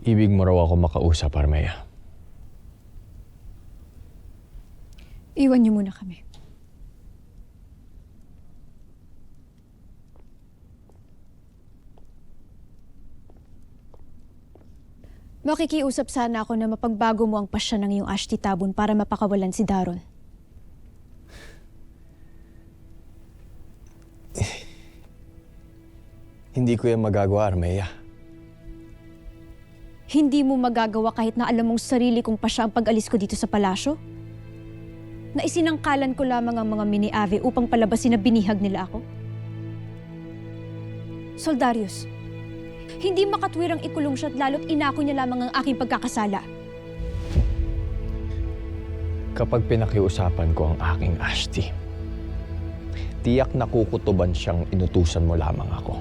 Ibig mo raw ako makausap, Armea. Iwan niyo muna kami. Makikiusap sana ako na mapagbago mo ang pasya ng iyong Ashti Tabun para mapakawalan si Daron. Hindi ko yan magagawa, Armea. Hindi mo magagawa kahit na alam mong sarili kong pasya ang pag-alis ko dito sa palasyo? Na isinangkalan ko lamang ang mga mini-ave upang palabasin na binihag nila ako? Soldarius, hindi makatwirang ikulong siya at lalo't inako niya lamang ang aking pagkakasala. Kapag pinakiusapan ko ang aking Ashti, tiyak na kukutuban siyang inutusan mo lamang ako.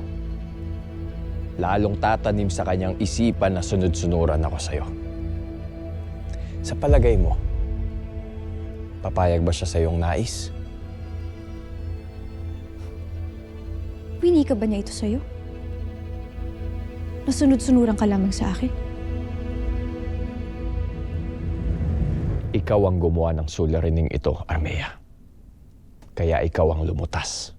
Lalong tatanim sa kanyang isipan na sunod-sunuran ako sa'yo. Sa palagay mo, papayag ba siya sa iyong nais? Winika ba niya ito sa'yo? Nasunod-sunuran ka lamang sa akin? Ikaw ang gumawa ng suliraning ito, Armea. Kaya ikaw ang lumutas.